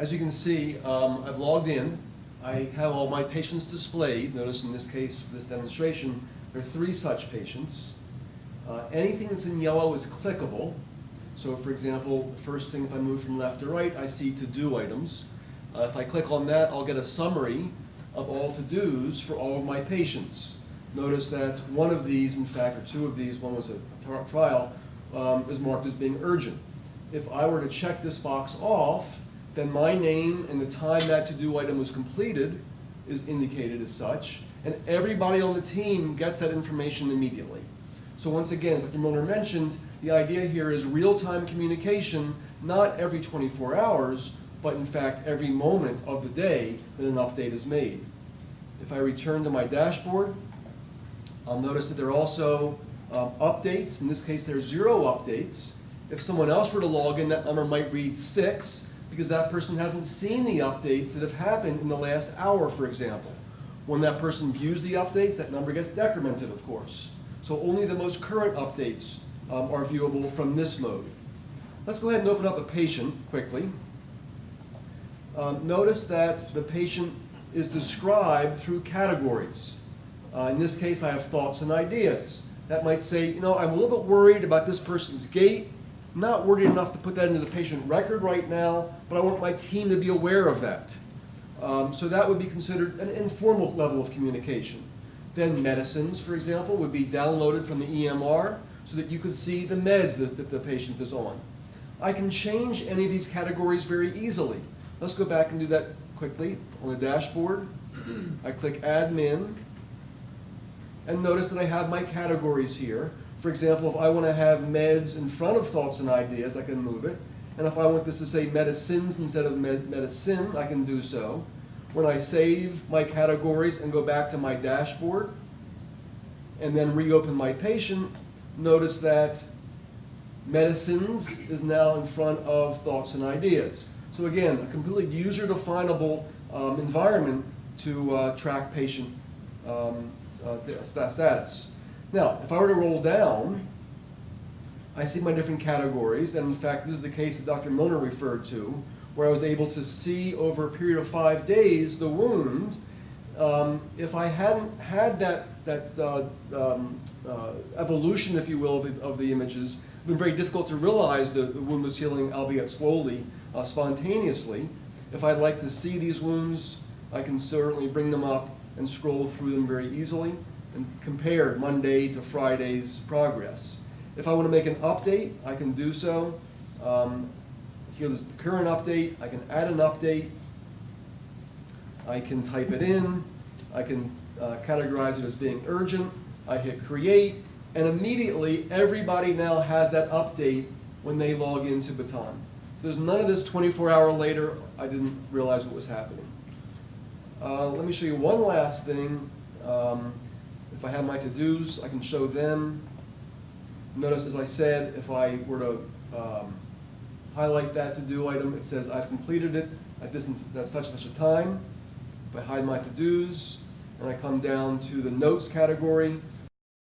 As you can see, I've logged in. I have all my patients displayed. Notice in this case, for this demonstration, there are 3 such patients. Anything that's in yellow is clickable. So for example, the first thing, if I move from left to right, I see to-do items. If I click on that, I'll get a summary of all to-dos for all of my patients. Notice that one of these, in fact, or 2 of these, one was a trial, is marked as being urgent. If I were to check this box off, then my name and the time that to-do item was completed is indicated as such, and everybody on the team gets that information immediately. So once again, as Dr. Milner mentioned, the idea here is real-time communication, not every 24 hours, but in fact every moment of the day that an update is made. If I return to my dashboard, I'll notice that there are also updates. In this case, there are 0 updates. If someone else were to log in, that number might read 6, because that person hasn't seen the updates that have happened in the last hour, for example. When that person views the updates, that number gets decremented, of course. So only the most current updates are viewable from this mode. Let's go ahead and open up a patient quickly. Notice that the patient is described through categories. In this case, I have thoughts and ideas. That might say, you know, I'm a little bit worried about this person's gait. I'm not worried enough to put that into the patient record right now, but I want my team to be aware of that. So that would be considered an informal level of communication. Then medicines, for example, would be downloaded from the EMR so that you could see the meds that the patient is on. I can change any of these categories very easily. Let's go back and do that quickly. On the dashboard, I click Admin, and notice that I have my categories here. For example, if I want to have meds in front of thoughts and ideas, I can move it. And if I want this to say medicines instead of medicine, I can do so. When I save my categories and go back to my dashboard and then reopen my patient, notice that medicines is now in front of thoughts and ideas. So again, a completely user-definable environment to track patient status. Now, if I were to roll down, I see my different categories, and in fact, this is the case that Dr. Milner referred to, where I was able to see over a period of 5 days the wound. If I hadn't had that evolution, if you will, of the images, it would have been very difficult to realize the wound was healing, albeit slowly, spontaneously. If I'd like to see these wounds, I can certainly bring them up and scroll through them very easily and compare Monday to Friday's progress. If I want to make an update, I can do so. Here's the current update. I can add an update. I can type it in. I can categorize it as being urgent. I hit create, and immediately everybody now has that update when they log into Baton. So there's none of this 24-hour later, I didn't realize what was happening. Let me show you one last thing. If I have my to-dos, I can show them. Notice, as I said, if I were to highlight that to-do item, it says I've completed it at such and such a time. If I hide my to-dos and I come down to the notes category,